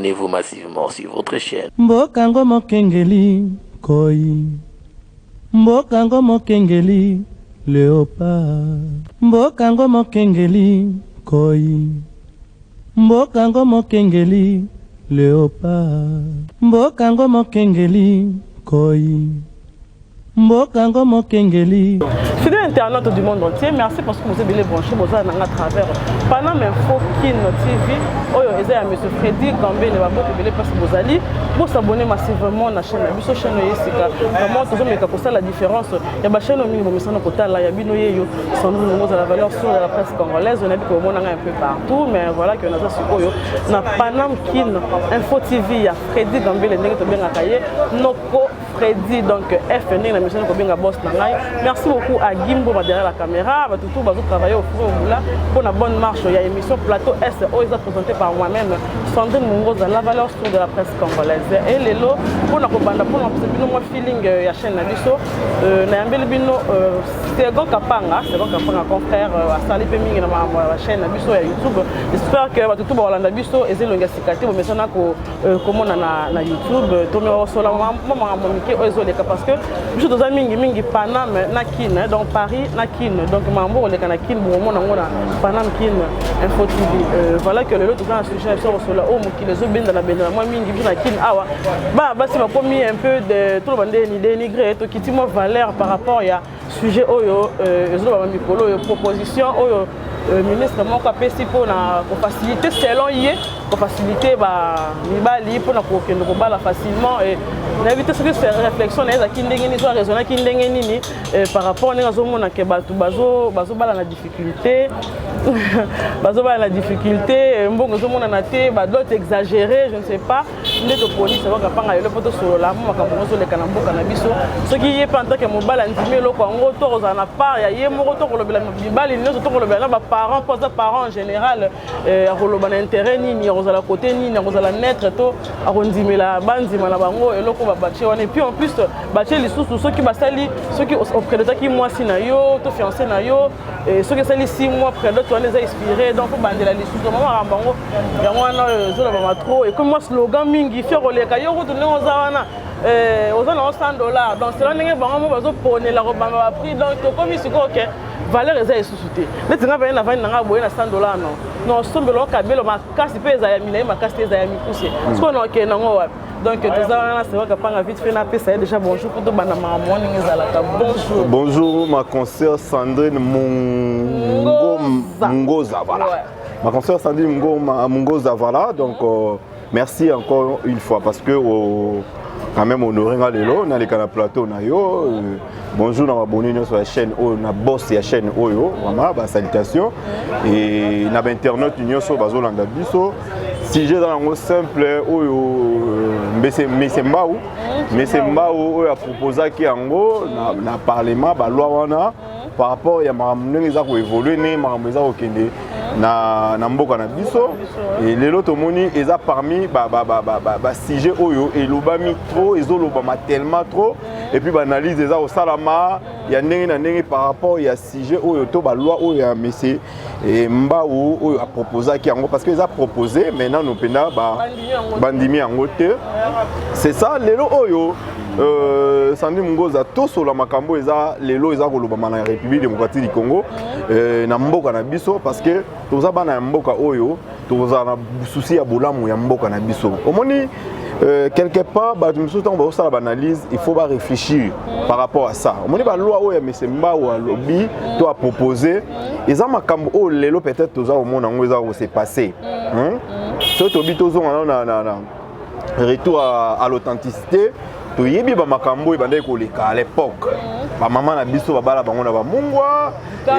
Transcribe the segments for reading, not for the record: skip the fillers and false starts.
abonnez-vous massivement sur votre chaîne. Mbokango mokengeli koi, mbokango mokengeli léopard, mbokango mokengeli koi, mbokango mokengeli léopard, mbokango mokengeli koi, mbokango mokengeli. Fidèles internautes du monde entier, merci parce que vous avez les branchés à travers Panam Info Kin TV. Oyo M. Freddy Gambé ne va pas parce que vous allez pour s'abonner massivement à la chaîne. La chaîne Yesika. Vraiment, tout le monde a la différence. Il y a une chaîne au minimum, mais il y a Bino Yeyo, sans nous de la valeur sur la presse congolaise. On a vu qu'au monde un peu partout, mais voilà que nous avons sur Oyo. Na Panam Kin Info TV, il y a Freddy Gambé, le nègre de Benakaye, Noko Freddy, donc FN, la mission de Benga Boss Nangai. Merci beaucoup à Gimbo derrière la caméra, tout le monde travailler au four pour la bonne marche. Il y a une émission Plateau SO présentée par moi-même, Sandrine Mungoza, la valeur sur de la presse congolaise. Et les lots, pour la feeling, il y a chaîne Nabiso, Nayambelibino, c'est Gon Kapanga, confrère, à Sali Peming, la chaîne Nabiso et YouTube. J'espère que tout le monde a Nabiso et c'est le Gassikati, mais c'est comment on a YouTube, Tommy Rosola, maman parce que je suis dans un mingi Panam, Nakin, donc Paris, Nakin, donc Mambo, les Kanakin, Panam Kin, Info TV. Voilà que le lot de un sujet sur la home qui les ont bien dans la benne. Moi, mingi, Nakin, Awa. Bah, c'est ma commis un peu de tout le monde dénigré, qui dit moi valeur par rapport à sujet Oyo, proposition Oyo. Ministre mon capacité pour faciliter selon yé pour faciliter libali pour la facilement et éviter ce que ces réflexions les qui ndengeni soit raisonner qui ndengeni par rapport à zomona que bazo bala la difficulté bazo bala la difficulté mbongo zomona na te d'autres exagérés je ne sais pas ndeto police va kapanga le poto sur la makambo zo le kanamboka na biso ce qui est pas en tant que mobala ndimé loko ngo to za na part ya ye mo to ko lobela libali nyo to ko lobela parents, parents en général, à intérêt ni à la côté ni à la naître to arrondimela banzima la bango et loko ba baché et puis en plus baché les sous ceux qui basali ceux qui auprès de toi qui moi si na yo to fiancé na yo et ceux qui sali 6 mois près de toi les a inspirés donc bandela les sous maman rambango ya mwana zo la ba trop et comme moi slogan mingi fier oleka yo retourner aux awana aux $100 donc c'est là n'engé bango bazo pone la roba ba prix donc comme ici OK valeur est sous-souté. Les gens viennent à $100 non. Non, sommes le cabelo ma casse pèse à mille ma casse pèse à mi poussé. Ce qu'on a OK non donc tout ça c'est vrai que pas vite fait na pèse déjà bonjour pour tout banama morning ezalaka bonjour. Bonjour ma consoeur Sandrine Mungoza voilà. Ma consoeur Sandrine Mungoza voilà donc merci encore une fois parce que quand même honoré lelo na les canal plateau na yo bonjour na abonné sur la chaîne na boss ya chaîne oyo vraiment ba salutation et na internet nyonso bazolanda biso sujet dans un simple oyo mais mbao oyo a proposé ki yango na parlement ba loi wana par rapport à makambo eza ko évoluer ne makambo eza ko kende na mboka na biso et lelo tomoni eza parmi ba sujet oyo et lobami trop ezolobama tellement trop et puis ba analyse eza au salama ya ndenge na ndenge par rapport ya sujet oyo to ba loi oyo ya monsieur et mbao oyo a proposé ki yango parce que eza proposé maintenant no pena bandimi yango te c'est ça lelo oyo Sandrine Mungoza to sur la makambo eza lelo eza kolobama na République démocratique du Congo na mboka na biso parce que toza bana mboka oyo toza na souci ya bolamu ya mboka na biso omoni quelque part ba nous sommes dans ça l'analyse il faut pas réfléchir par rapport à ça omoni ba loi oyo monsieur Mbao a lobby to a proposé eza makambo o lelo peut-être toza au monde ngo eza ko se passer so to bi tozo na retour à l'authenticité to yebi ba makambo ebandai koleka à l'époque ba maman na biso babala bango na ba mungwa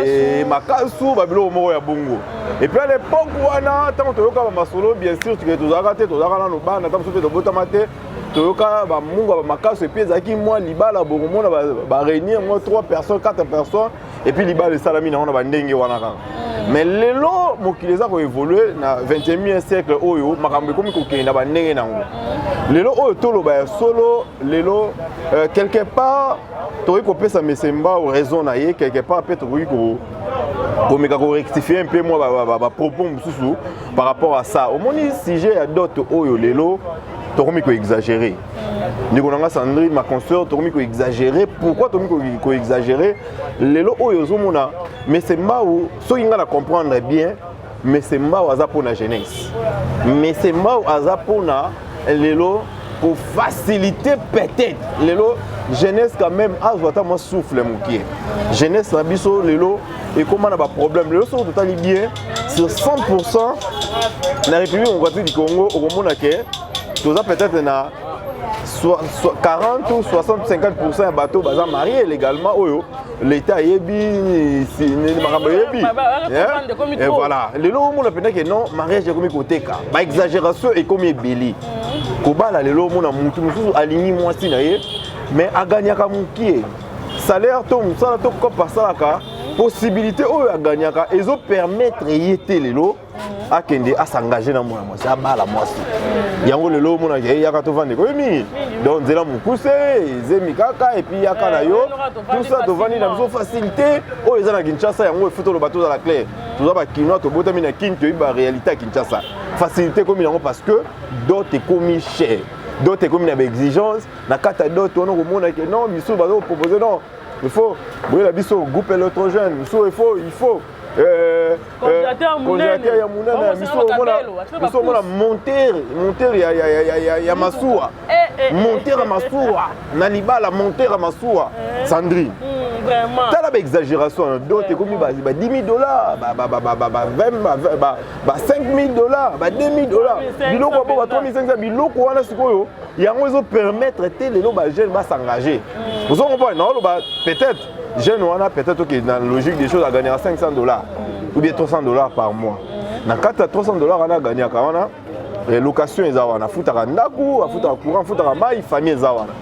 et makasu ba bilo moko ya bongo et puis à l'époque wana tant to yoka ba masolo bien sûr tu que tozaka te tozaka na no bana tant to botama te to yoka ba mungwa ba makasu et puis zaki moi libala bongo mona ba réunir moi 3 personnes 4 personnes et puis libala salami na ba ndenge wana kaka mais lelo mokileza ko évoluer na 21e siècle oyo makambo komi ko kenda ba ndenge nango lelo oyo toloba ya solo lelo quelque part tori ko pesa mesemba ou raison na ye quelque part peut-être ko Comme il rectifier un peu moi propos par rapport à ça. Au moins sujet à d'autres oyo lelo, tu as exagéré. Nous avons Sandrine, ma consoeur, tu as exagéré. Pourquoi tu as exagéré? Lelo oyo zomona, mais c'est maou, so inga la comprendre bien, mais c'est maou aza pour la jeunesse. Mais c'est maou aza pour la lelo pour faciliter peut-être lelo jeunesse quand même a moi souffle mon pied. Jeunesse rabiso lelo et comment on a pas problème lelo sont total bien sur 100% la République démocratique du Congo au moment que tu as peut-être na 40 ou 60-50% de bateaux bazar mariés légalement l'État yebi et voilà les lots on a que non mariage est comme côté cas ba exagération et comme belli kobala les lots on a mutu aligné moi si naie mais a gagner ka mukie salaire to musala to ko pasalaka possibilité o a gagner ka ezo permettre yete les lots à kende à s'engager dans moi c'est à bala moi si yango le lots on a ya ka to vendre ko mi donc zela mukuse zemi kaka et puis yaka na yo tout ça to vendre dans facilité o ezana Kinshasa yango photo le bateau dans la claire tout ça ba kinois to botami na kinto ba réalité à Kinshasa facilité comme yango parce que d'autres commis cher d'autres commis avec exigence na kata d'autres on a que non miso ba proposer non il faut oui la biso groupe électrogène miso il faut congélateur ya munene miso mona monter ya masuwa monter ya masuwa na libala monter ya masuwa Sandrine vraiment tala ba exagération d'autres comme ba $10,000 ba $5,000 ba $2,000 biloko ba $3,500 biloko wana sikoyo yango ezo permettre te lelo ba jeune ba s'engager vous comprenez non ba peut-être jeune wana peut-être que dans la logique des choses à gagner $500 ou bien $300 par mois na kata $300 ana gagner ka wana location ezawana futaka ndaku afutaka courant futaka mai famille ezawana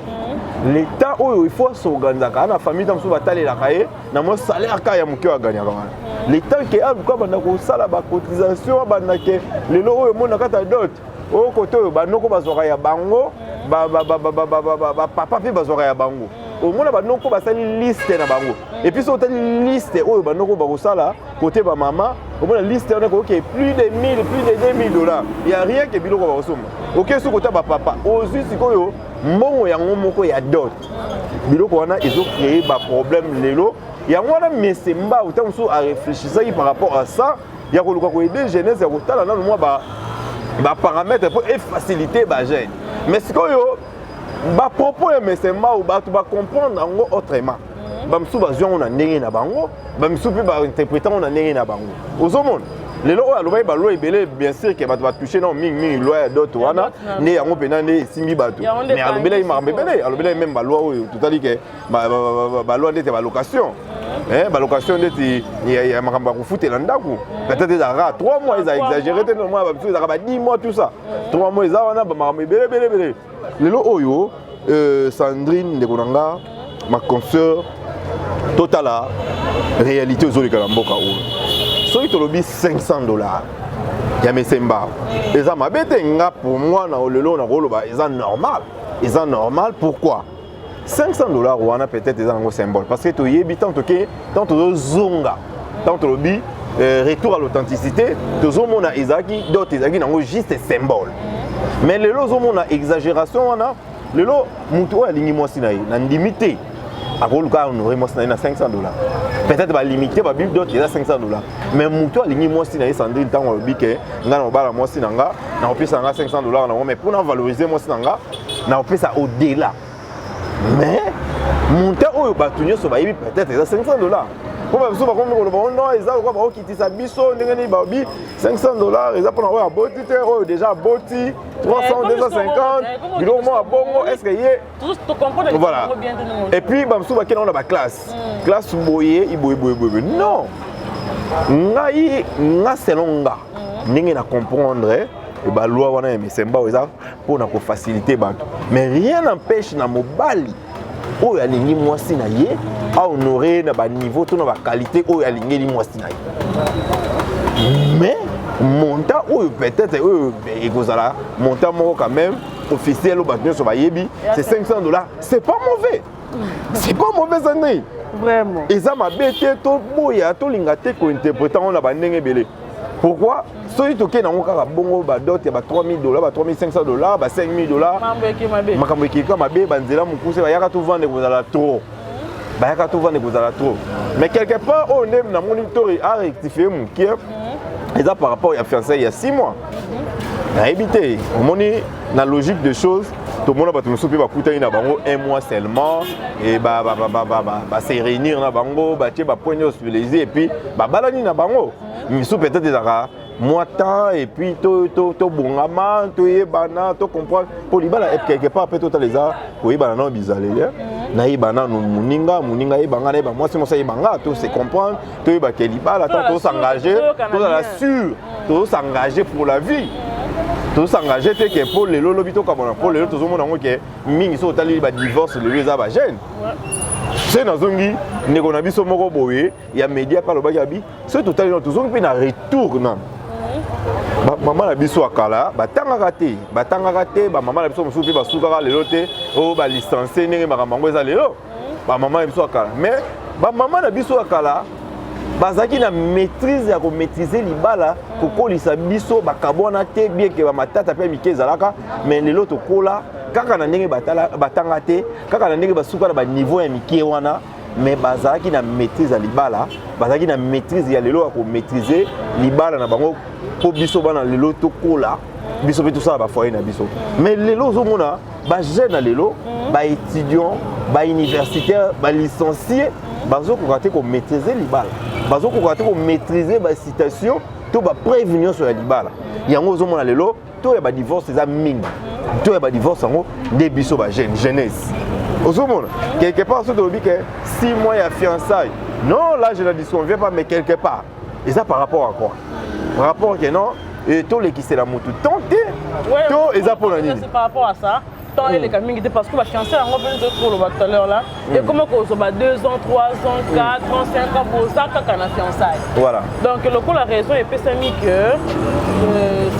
l'État il faut s'organiser la famille dans son bataille la cahier na mo salaire ka ya muke wa gagner l'État qui a quoi bana ko sala ba cotisation bana ke le lo oyo mona kata dot au côté banoko bazora ya bango papa pe bazora ya bango au mona banoko basali liste na bango et puis so tali liste oyo banoko ba ko sala côté ba maman au mona liste on a OK plus de 1000 plus de $2,000 il y a rien que biloko ba kosoma OK so côté ba papa ozu sikoyo mbongo yango moko ya dot biloko wana ils ont créé ba problème lelo yango wana mesemba autant so à réfléchir par rapport à ça il y a ko aider jeunesse ya kotala na moi ba paramètres pour faciliter ba jeune mais sikoyo ba propos ya mesemba ou ba tu ba comprendre ngo autrement ba msu ba zwa on a ndenge na bango ba msu pe ba interprétant on a ndenge na bango ozomona lelo oyo alobai ba loi ebele bien sûr que bato ba toucher non mingi loi d'autres wana ne yango pena ne simbi bato mais alobela i makambe pele alobela même ba loi oyo totali que ba loi ndete ba location ba location ndete ya makambe ko futela ndaku peut-être ezara 3 mois ils a exagéré tellement moi ba ezara ba 10 mois tout ça 3 mois ezara wana ba makambe bele lelo oyo Sandrine ndekonanga ma consoeur totala réalité ozoleka na mboka oyo soki tolobi $500 ya mesemba eza mabete nga pour moi na lelo na koloba eza normal pourquoi $500 wana peut-être eza nango symbole parce que toyebi tant tozozonga tant tolobi retour à l'authenticité tozomona ezaki d'autres ezaki nango juste symbole mais lelo ozomona exagération wana lelo mutu oyo alingi mwasi na ye na ndimi te akoluka honoré mwasi na ye na $500 peut-être ba limité ba bible d'autres il y a $500 mais mutu alingi mwasi na ye Sandrine ntango alobi ke nga na obala mwasi na nga na opesa nga $500 nango mais pour na valoriser mwasi na nga na opesa au-delà mais monte oyo bato nyonso bayebi peut-être eza $500 po babiso bakomi koloba non eza lokwa bakokitisa biso ndenge nini babi $500 eza mpona oyo aboti te oyo déjà aboti 300 250 biloko moko abongo est-ce que ye voilà et puis babiso bakei nango na baklasse classe boye iboye non nga selon nga ndenge na comprendre baloi wana ya mesemba eza mpona kofacilite bato mais rien n'empêche na mobali oyo alingi mwasi na ye a honoré na ba niveau to na ba qualité oyo alingeli mwasi na ye mais montant oyo peut-être oyo ekozala montant moko quand même officiel au bato nyonso bayebi c'est $500 c'est pas mauvais Sandrine Vraiment. Et ça m'a bêté, tout boya, tout l'ingate qu'on interprète on a bandé belé. Pourquoi? Si tu as un bongo, d'autres, il y a $3,000, $3,500, $5,000. Makambo qui comme abe banzela mukuse ba yaka tout vendre vous allez trop. Ba yaka tout vendre vous allez trop. Mais quelque part on aime na monitorer à rectifier mon qui et ça par rapport à fiancé il y a 6 mois. À éviter, on est dans la logique des choses. Tout le monde va se faire un mois seulement et se réunir na bango, point hospitalisé et puis balani na bango. Mais peut-être des moi temps et puis to bongama to yebana to comprendre pour libala quelque part peut total les a oui bana no bizalé na yebana no muninga yebanga na moi c'est moi ça yebanga to se comprendre to yeba ke libala to s'engager to la sûr to s'engager pour la vie. Tout s'engager que pour les lobito comme pour les autres tout le monde que mingi so tali ba divorce le lieu za ba jeune c'est dans zongi neko na biso moko boye ya média par le bagabi c'est tout tali tout zongi pe na retour na maman na biso akala batanga raté ba maman na biso musu pe ba sukaka lelo te o ba licencier ndenge makambo eza lelo ba maman na biso akala mais ba maman na biso akala bazaki na maîtrise ya ko maîtriser libala ko kolisa biso bakabona te bien que ba matata pe mike zalaka mais lelo to kola kaka na ndenge batanga te kaka na ndenge basuka na ba niveau ya mike wana mais bazaki na maîtrise ya libala bazaki na maîtrise ya lelo ko maîtriser libala na bango po biso bana lelo to kola biso pe tout ça ba foyer na biso mais lelo zo mona ba jeune na lelo ba étudiant ba universitaire ba licencié bazo ko rater ko maîtriser libala bazo ko rater ko maîtriser ba citation to ba prévenir sur la libala yango zo mona lelo to ya ba divorce za mingi to ya ba divorce ngo de biso ba jeunesse ozo mona quelque part so to bi que 6 mois ya fiançailles non là je ne disconviens pas mais quelque part et ça par rapport à quoi par rapport que non et to les qui c'est la moto tenter to et ça pour la c'est par rapport à ça tant et les camingi parce que la fiancée on va venir trop le tout à l'heure là et comment qu'on se bat 2 ans 3 ans 4 ans 5 ans pour ça quand on a fiançailles voilà donc le coup la raison est pessimiste que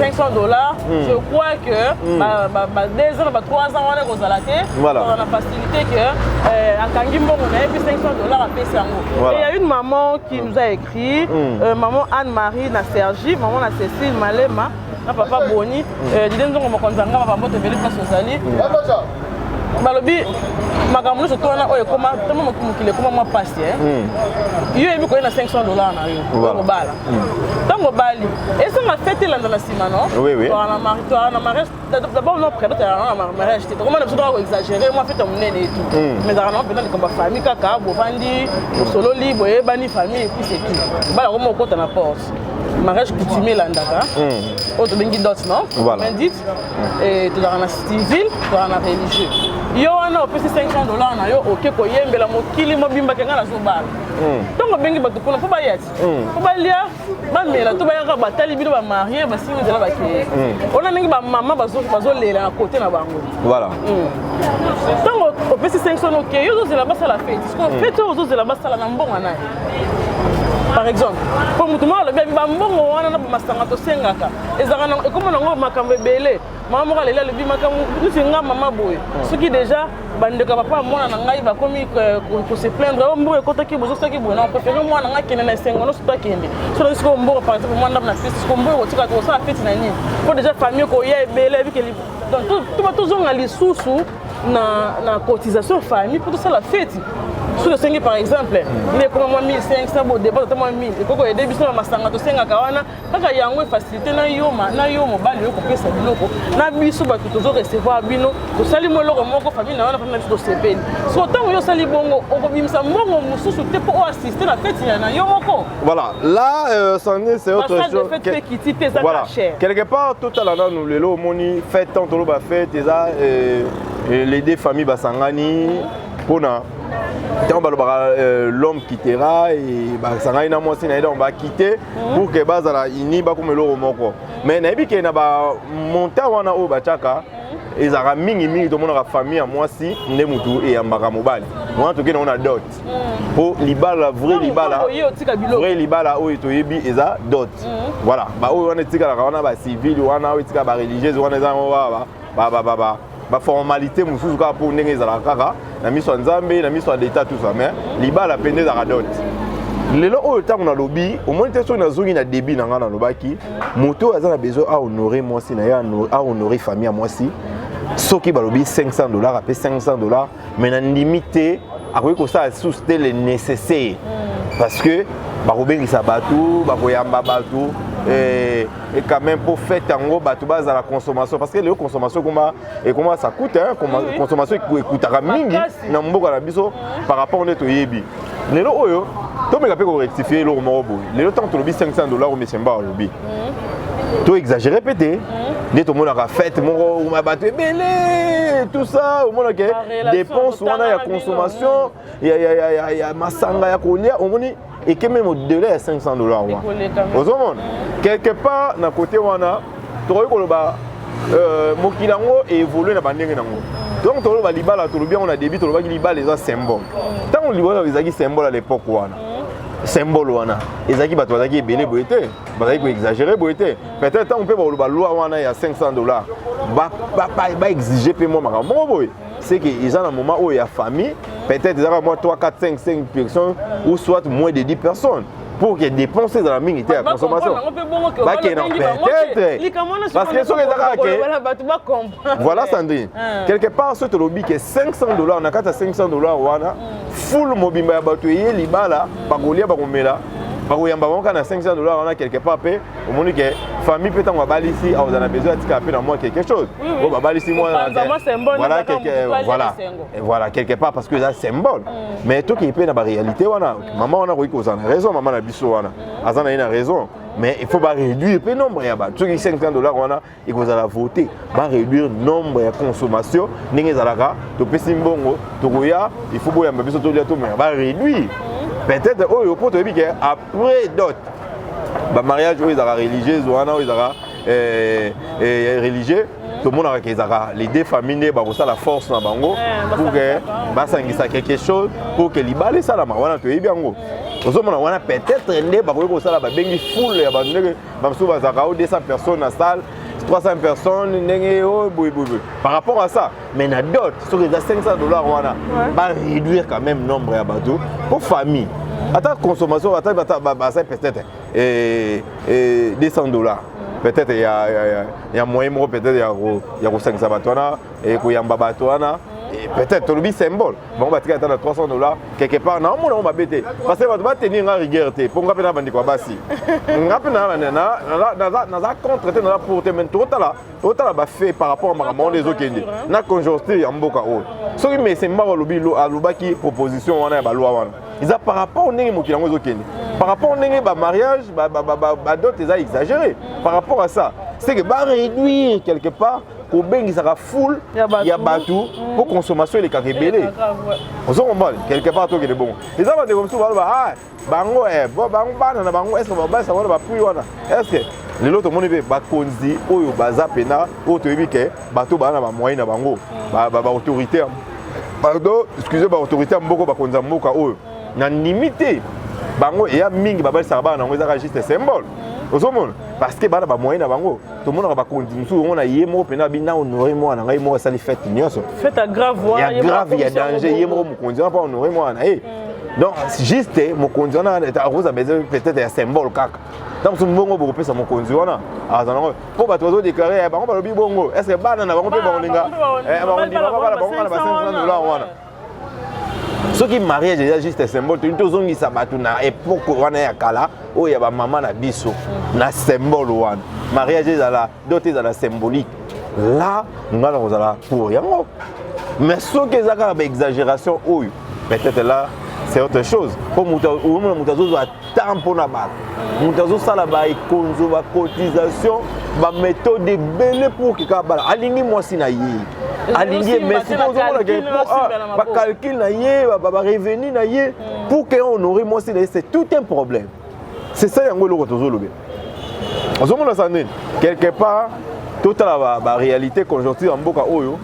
$500 je crois que 2 ans 3 ans on est aux alatés voilà on a facilité que à Kangimbo on a eu $500 à payer et il y a une maman qui nous a écrit maman Anne-Marie na Sergi maman na Cécile Malema na papa Boni didem zongo mokonzanga papa moto veli place ozali balobi makambo so tona oyo koma tamo mokile koma mwa passe yo ebi ko na $500 na yo ko bala tango bali et ça m'a fait landa na sima non oui oui to na mariage d'abord non près de na mariage te comment on doit exagérer moi fait mon nene et tout mais dans non peut-être comme famille kaka bo vandi solo libre et bani famille et puis c'est tout bala comme ko na porte mariage coutumier landaka autre bengi dot non voilà et tu dans la civil tu dans la religieux yo wana opesi $500 na yo OK ko yembela mokili mobimba kenga na zobala tongo bengi batu kuna po bayati po balia bamela to bayaka batali bino ba marié ba singa zela ba ke ona ningi ba mama bazolela na côté na bango voilà tongo opesi $500 OK yo zo zela basala fête parce que fête zo zela basala na mbonga na par exemple pour mutu mo le biba mbongo wana na masanga to sengaka ezaka et comme nango makambe belé maman mo lela le bi makambo nsinga mama boye ce qui déjà bandeka papa mona na ngai ba komi ko se plaindre mbo ekotaki bozo saki boye na préférer moi na ngaki na sengo no sota kende so le sko mbo par exemple moi na fête sko mbo ko tika ko sa fête na nini pour déjà famille ko ye belé bi que donc tout va toujours na lisusu na cotisation famille pour tout ça la fête. Sur le 5 par exemple, il est comme 1500 bon débat tellement 1000 et koko aider biso na masanga to senga kawana kaka yango facilité na yo bali yo ko pesa biloko na biso ba toujours recevoir bino to sali mo loko moko famille na wana famille biso sepeli so tant yo sali bongo o ko bimisa mongo mususu te pour assister la fête na yo moko voilà là c'est autre chose voilà quelque part tout à l'heure nous lelo moni fête tant to ba fête ça les deux familles basangani pona l'homme quittera et on va quitter pour que bazala ini ba comme le moko mais nabi ke na ba monta wana o bachaka ezara mingi to mona famille à moi si ndemutu et ambaka mobali moi to ke on a dot pour libala vrai libala o to yebi eza dot voilà ba o wana tika la wana ba civil wana o tika ba religieuse wana za ba ba formalité mususu ka pour ndenge za la kaka na miso nzambe na miso d'état tout ça mais libala pende za dot lelo oyo tango na lobi au moins te so na zongi na débit na ngana lobaki moto aza na besoin à honorer moi si na ya à honorer famille moi si soki balobi $500 après $500 mais na limité akoki ko ça sous le nécessaire parce que bakobengisa bato bakoyamba bato et quand même pour faire tango bato base à la consommation parce que le consommation comment ça coûte hein consommation coûte mingi na mboka na biso par rapport à toyebi lelo oyo to meka pe ko rectifier le moko boy lelo tant to lobi $500 au mesemba lobi to exagéré pété dès tout le monde a fait mon bato belé tout ça au monde que dépenses wana ya consommation ya masanga ya kolia au monde et que même au-delà de $500 aux hommes quelque part na côté wana to ko loba mokilango évoluer na bandenge nango donc to loba libala to lobi on a débit to loba libala les symbole tant on libala les agi symbole à l'époque wana symbole wana ezaki bato bazaki ebele boyete bazaki ko exagérer boyete peut-être on peut ba loba loi wana ya $500 ba exiger paiement makambo boy c'est que ils ont un moment où il y a famille peut-être ils ont 3 4 5 personnes ou soit moins de 10 personnes pour que dépenser dans la mine était à consommation bah qui non peut-être parce que ceux qui voilà Sandrine quelque part ce lobby que $500 on a 4 à $500 wana full mobimba ya bato yé libala bakolia bakomela bakoyamba banka na $500 wana quelque part pe au monde que famille peut en balisi a on a besoin de taper dans moi quelque chose bon bah balisi moi voilà voilà quelque part parce que ça symbole mais tout qui peut dans la réalité wana maman on a raison maman na biso wana azana ina raison mais il faut pas réduire le nombre ya bato qui $500 wana il faut la voter ba réduire nombre ya consommation ndenge zalaka to pesi mbongo to koya il faut boya biso to lia to mais ba réduire peut-être oh pour te dire que après d'autres ba mariage ils ont religieux wana ils ont religieux tout le monde a les deux familles ba ça la force na bango pour que ba sangisa quelque chose pour que libale ça la wana to yebi yango ozomona wana peut-être ndé ba ko ça la ba bengi full ya ba ndenge ba mso ba zaka 200 personnes na salle 300 personnes ndenge oh boy par rapport à ça mais na d'autres sur les $500 wana ba réduire quand même nombre ya bateau pour famille attends consommation attends ça peut-être $200 peut-être il y a moyen peut-être il y a 500 batona et koyamba batona et peut-être le symbole bon on va tirer attendre $300 quelque part non on va bêter parce que on va tenir en rigueur pour on va bandi quoi basi on va na contre na pour te maintenant total ba fait par rapport à maman des autres na conjoncture ya mboka o so qui mais symbole lobilo alobaki proposition wana ba loi wana ils a par rapport au ndenge mokilango ezokende par rapport au ndenge ba mariage ba d'autres ils a exagéré par rapport à ça c'est que ba réduire quelque part au bengi ça full ya batou pour consommation les kakebele on se comprend quelque part to que bon les avant de comme ça ah bango bango bana na bango est-ce que ba ça va plus wana est-ce que les autres monde ba konzi oyo baza pena o to yebike bato bana ba moyen na bango ba autorité pardon excusez ba autorité mboko ba konza mboka oyo na limité bango ya mingi ba ça ba na ngo za juste symbole ozomona parce que bana ba moyen na bango tout le monde va continuer on a yemo pena bina honorer moi na ngai moi ça les fête nyonso fête à grave il y a grave il y a danger yemo mo continuer pas honorer moi na donc juste mo continuer na rose a besoin peut-être un symbole kaka donc tout bongo bo pesa mo continuer na azana po ba tozo déclarer bango ba lobi bongo est-ce que bana na bango pe ba olinga ba ndi ba bango na ba $500 wana ce qui mariage déjà juste un symbole tu tozongi sabatu na époque wana ya kala o ya ba maman na biso na symbole wana mariage ezala d'autres ezala symbolique là ngala kozala pour yango mais ce que ezaka ba exagération oyo peut-être là c'est autre chose pour mutazo a temps pour na bala mutazo sala ba ikonzo ba cotisation ba méthode belé pour que ka bala alingi moi si na yi aligné mais si on ba calcul na yé ba revenu na yé pour que on aurait moi c'est tout un problème c'est ça yango lo tozo lobe ozomona sandine quelque part toute la réalité conjoncture en mboka oyo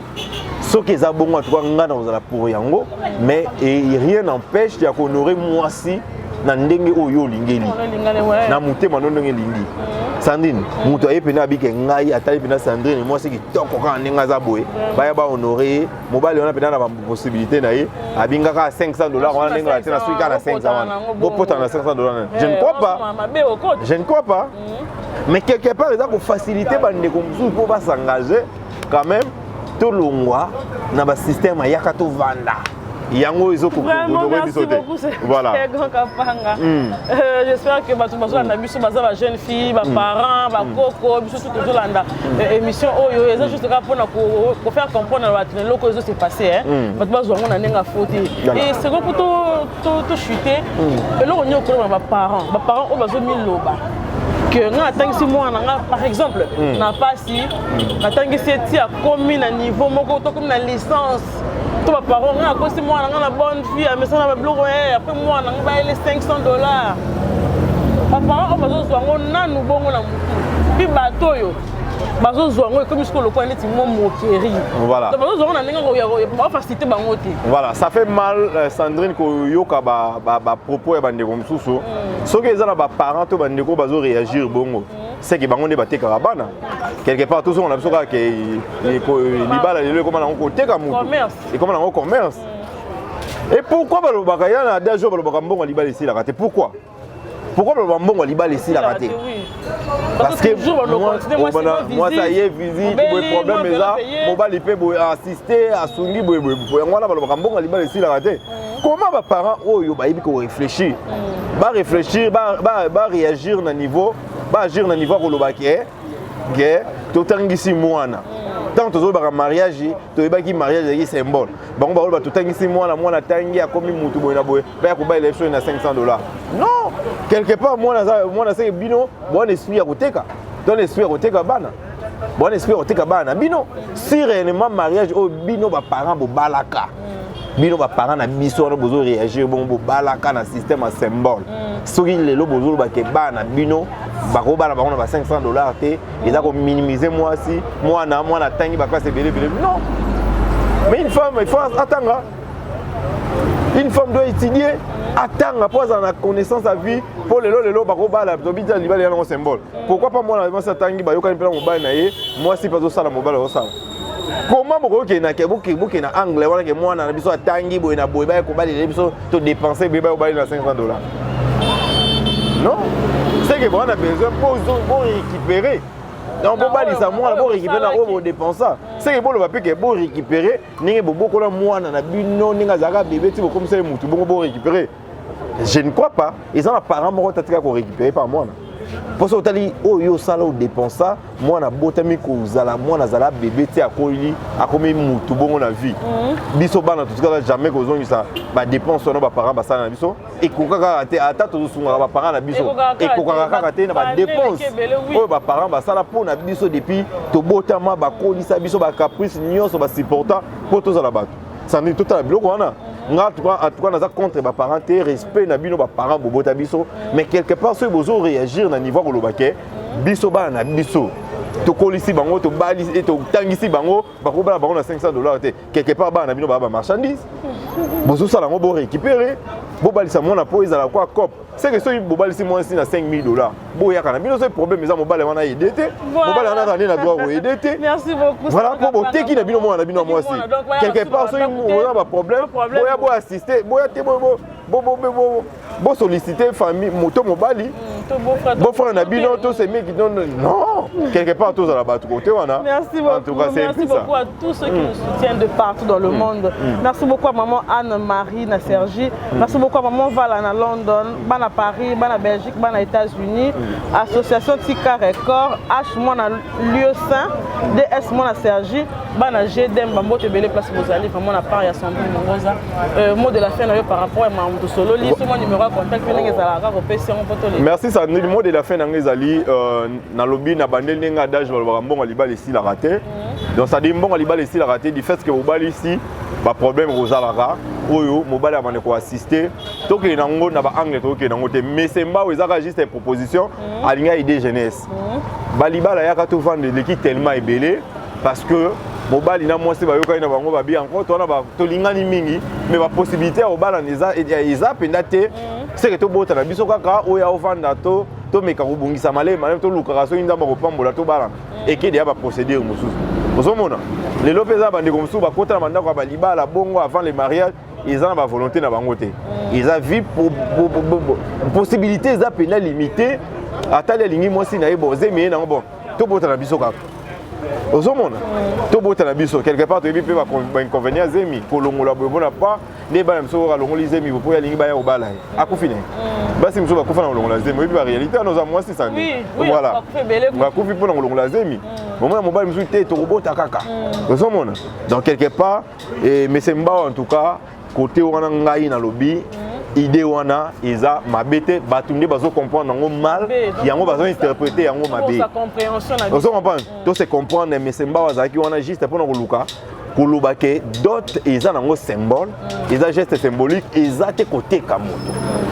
ce qui est bon en tout cas ngana ozala pour yango mais rien n'empêche ya honorer moi si na ndenge oyo lingeli na mutema ndenge lingi Sandrine muto ayepena abike ngai atali pena Sandrine moi c'est kitoko ka ndenge za boye baya ba honorer mobali on a pena na possibilité na ye abinga ka $500 on ndenge la tena suika na 500 bo pota na $500 je ne crois pas mais quelque part ils ont facilité bande comme ça pour pas s'engager quand même tout longwa na ba système ayaka to vanda yango izo ko vraiment merci beaucoup voilà grand kapanga j'espère que bato bazolanda biso baza ba jeune fille ba parents ba koko biso tout tozolanda émission oyo eza juste ka pona ko faire comprendre bato loko ezo se passer hein bato bazwa ngona nenga faute et c'est pour to chuter eloko nyoko ba parents o bazo miloba que nga atangisi mwana nga par exemple na pasi atangisi ti a commis na niveau moko to comme na licence to ba parents nga akosi mwana nga na bonne fille mais ça na ba bloko après mwana nga ba ele $500 ba parents o bazo zwango nanu bongo na mutu bi bato yo bazo zwango comme ce que le coin est moquerie voilà donc bazo zwango na nenga ba faciliter bango te voilà ça fait mal Sandrine ko yoka ba propos ya bande comme susu soki eza na ba parents to bande ko bazo réagir bongo c'est que bango ne bateka bana quelque part tout ça on a besoin que libala lelo comme na ko teka mutu et comme na commerce et pourquoi balobaka yana da jour balobaka mbongo libala ici la raté pourquoi le mbongo libala ici la raté parce que moi ça y est visite le problème est là mobile peut assister à sungi boy ngwana balobaka mbongo libala ici la raté comment ba parents oyo ba yibi ko réfléchir ba réagir na niveau ba agir na niveau ko lobaki que to tangisi mwana tant to ba mariage to yebaki mariage est symbole bango ba ba to tangisi mwana tangi akomi mutu boy na boy ba ko ba élection na $500 non quelque part mwana c'est bino bon esprit à koteka don esprit à koteka bana bon esprit à koteka bana bino si réellement mariage au bino ba parents bo balaka bino ba parents na biso na bozo réagir bon bo balaka na système à symbole soki lelo bozo ba ke bana bino ba ko bana ba on ba $500 te ils a ko minimiser moi si mwana tangi ba classe belé non mais une femme il faut attendre une femme doit étudier attendre pour avoir la connaissance à vie pour les lelo bako bala to bidja libala ya symbole pourquoi pas moi na tangi ba yoka mpela mobile na ye moi si pas ça la mobile au ça comment boko ke na kebuke na angle wana ke mwana na biso tangi boy na boy ba ko bala le biso to dépenser beba ko bala na $500 non c'est que bon on a besoin pour récupérer donc bon bali ça moi pour récupérer na pour dépenser c'est que bon le papier que pour récupérer ninge boko la mwana na bino ninga zaka bébé ti comme ça mutu bon pour récupérer je ne crois pas ils ont un parent moko tatika ko récupérer par moi parce que tali oyo sala o dépenser moi na botami ko zala moi na zala bébé ti akoli akomi mutu bongo na vie biso bana tout cas jamais ko zongi ça ba dépense no ba parents ba sala na biso et ko kaka te ata to sunga ba parents na biso et ko kaka te na ba dépense oyo ba parents ba sala pour na biso depuis to botama ba kolisa biso ba caprice nyonso ba supportant pour to zala bato ça n'est total biloko wana nga en tout cas naza contre ba parents te respect na bino ba parents bobota biso mais quelque part ceux bozo réagir na niveau ko lobake biso ba na biso to kolisi bango to bali et to tangisi bango ba ko bala bango na $500 te quelque part ba na bino ba marchandise bozo sala ngo bo récupérer bo balisa mona po ezala kwa cop c'est que ceux bo balisi moi si na $5000 bo yaka na bino ce problème eza mobile wana aider mobile wana rani na droit aider merci beaucoup voilà pour boter qui na bino moi na bino moi aussi quelque part ceux on a ba problème boya bo assister boya te bo solliciter famille moto mobali bon frère na bino to c'est mec non quelque part tous à la batte côté wana merci beaucoup merci beaucoup à tous ceux qui nous soutiennent de partout dans le monde merci beaucoup à maman Anne-Marie na Sergi merci beaucoup à maman Vala na London bana Paris bana Belgique bana États-Unis association Tika Record H moi na lieu saint DS moi na Sergi bana GDM bambo te belé place Mozali vraiment na part ya Sandrine Mongoza mot de la fin par rapport à Mamadou Solo li mon numéro de contact que ezala ka kopesi on poto merci Sandrine le mot de la fin na ngezali na lobby na bandel nenga d'âge balobaka mbongo libala ici la raté donc ça dit mbongo libala ici la raté du fait que obali ici ba problème rozalaka oyo mobali amane ko assister to ke nango na ba angle to ke nango te mais c'est mba ezaka juste une proposition alinga idée jeunesse ba libala yaka to vendre l'équipe tellement ébélé parce que mobali na mwasi bayoka ina bango babi encore to na ba to lingani mingi mais ba possibilité obala eza penda te c'est que to bota na biso kaka oya ovanda to meka kobungisa malema même to lukaka so inda bakopambola to bala eke dia ba procédure mosusu ozomona lelo peza bandeko mosusu bakota na mandako ya balibala bongo avant le mariage ils ont la volonté na bango te ils ont vu possibilité eza pena limité atali alingi mwasi na ye boze mais na bon to bota na biso kaka ozomona to bota na biso quelque part to yebi pe ba inconvénient zemi kolongola bona pas ne ba mso ka longoli zemi po ya lingi ba ya obala akufine basi mso ba kufa na longola zemi yebi ba réalité nos mwasi ça voilà ba kufi po na longola zemi moment mobile mso te to robota kaka ozomona donc quelque part mais c'est mba en tout cas côté wana ngai na lobby idée wana eza mabete batunde bazo comprendre ngo mal yango bazo interpréter yango mabe sa compréhension na bazo comprendre to se comprendre mais semba wazaki wana juste pour ngoluka koloba ke dot eza nango symbole eza geste symbolique eza te côté kamoto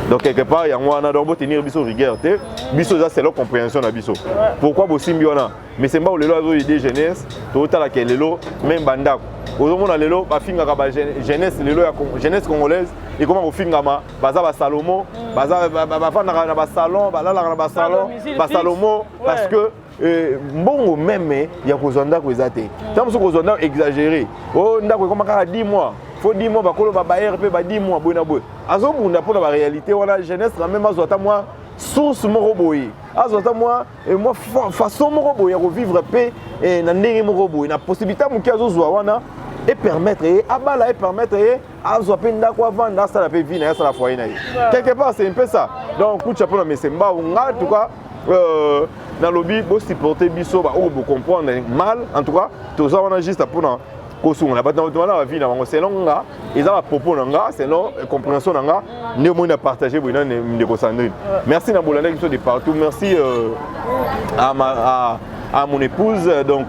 donc quelque part yango wana donc tenir biso rigueur te biso eza c'est leur compréhension na biso pourquoi bosimbi wana mais semba lelo azo idée jeunesse to tala ke lelo même bandako ozomona lelo bafingaka ba jeunesse lelo ya jeunesse congolaise et comment ofingama baza ba Salomo baza bafandaka na ba salon balalaka na ba salon ba Salomo parce que mbongo même ya kozonda ko ezate tant que kozonda exagéré oh ndako comme ka 10 mois faut 10 mois bakolo ba RP ba 10 mois boina boy azobunda pour la réalité wana jeunesse na même azota moi source moko boye azota moi façon moko boye ya vivre paix na ndenge moko boye na possibilité muki azozwa wana et permettre abala et permettre azwa pe ndako avanda ça la pe vie na ça la foyer na quelque part c'est un peu ça donc coup de chapeau na mesemba en tout cas dans le lobby bo supporter biso ba o bo comprendre mal en tout cas tout ça on a juste pour na kosunga ba dans la vie na bango selon nga ils ont propos na nga selon compréhension na nga ne mo na partager bo na ndeko Sandrine merci na bolanda biso de partout merci à mon épouse donc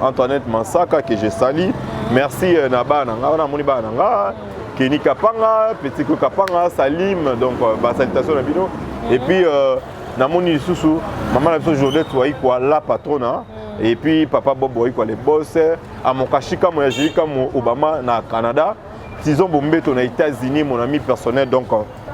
Antoinette Mansaka que je salue merci Naba Nanga na moni ba Nanga Kenny Kapanga Petit Kapanga Salim donc ba salutation na bino et puis na moni susu maman la biso Jodette wa quoi la patrona et puis papa Bob wa quoi les boss à mon kashika mo yajika mo Obama na Canada Tizon Bombeto na États-Unis mon ami personnel donc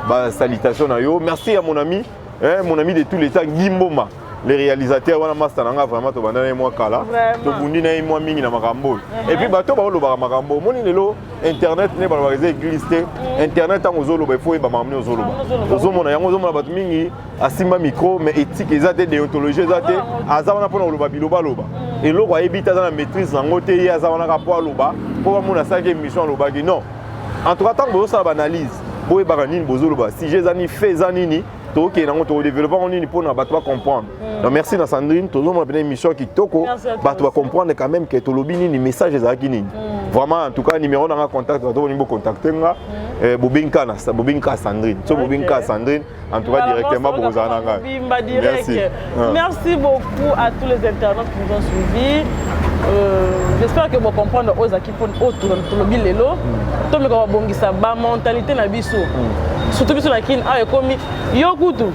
ba salutation na yo merci à mon ami de tous les temps Gimboma les réalisateurs wana master nanga vraiment to bandana moi kala to bundi na moi mingi na makambo et puis bato ba loba makambo moni lelo internet ne ba ba glissé internet en ozolo ba faut ba mamne ozolo ba ozomona yango ozomona bato mingi asimba micro mais éthique ezate déontologie ezate azana pona loba biloba loba et loko ayebita za na maîtrise nango te ya azana ka po loba po ba mona 5e émission loba ki non en tout cas tant bo ça ba analyse boye ba nini bozolo ba si jezani fezani to ke nango to développer on ni pour na bato ba comprendre donc merci na Sandrine to zo mo na émission qui toko bato ba comprendre quand même que to lobini ni message za kini vraiment en tout cas numéro na contact to ni bo contacter nga bobinka Sandrine so bobinka Sandrine en tout cas directement pour zana nga merci beaucoup à tous les internautes qui nous ont suivis. J'espère que vous comprenez aux équipes autour de lobby lelo to me ko bongisa ba mentalité na biso surtout biso na kin a ekomi yokutu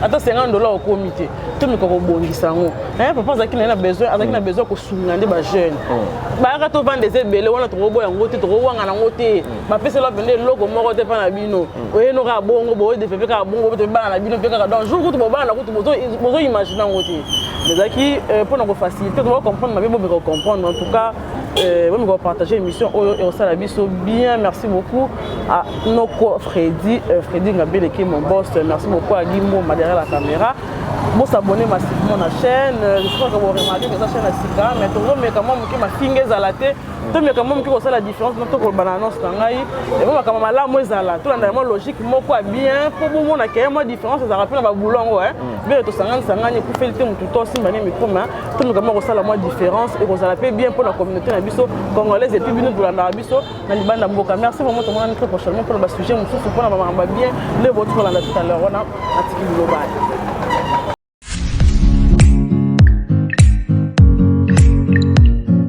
ata $50 au comité to me ko bongisa ngo papa zaki na besoin ko sungande ba jeune ba ka to vendre des belé wana to boya ngote to wanga na ngote ba pese la vendre logo moko te pa na bino oye no ka bongo bo de fe ka bongo to ba na bino pe ka donc jour ko to ba na ko to bozo imaginer ngote mais zaki pour nous faciliter to comprendre ma bien bo comprendre en tout cas on va partager l'émission et on s'en bien. Merci beaucoup à Noko Freddy Ngabele qui est mon boss. Merci beaucoup à Gimbo derrière la caméra. Bon s'abonner massivement à la chaîne. J'espère que vous remarquez que cette chaîne est si grande. Mais tout le monde quand même qui m'a fingé à la tête. Tout le monde quand même qui voit la différence entre le banane et et moi quand même là moi ça là tout l'endroit logique moi quoi bien pour vous on a quand même différence ça rappelle ma boulon ouais. Mais tout ça pour faire le temps tout aussi mané mais comme tout le monde quand même ça la moi différence et qu'on ça la fait bien pour la communauté na biso congolaise et puis nous pour la biso na libanda mboka. Merci vraiment tout le monde très prochainement pour le sujet mon pour la maman bien le votre pour la tout à l'heure on a article global.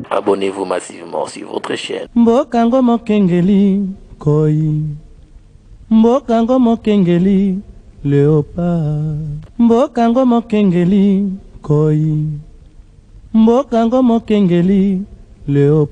Abonnez-vous massivement sur votre chaîne. Mbokango mokengeli koi. Mbokango mokengeli léopard. Mbokango mokengeli koi. Mbokango mokengeli léopard.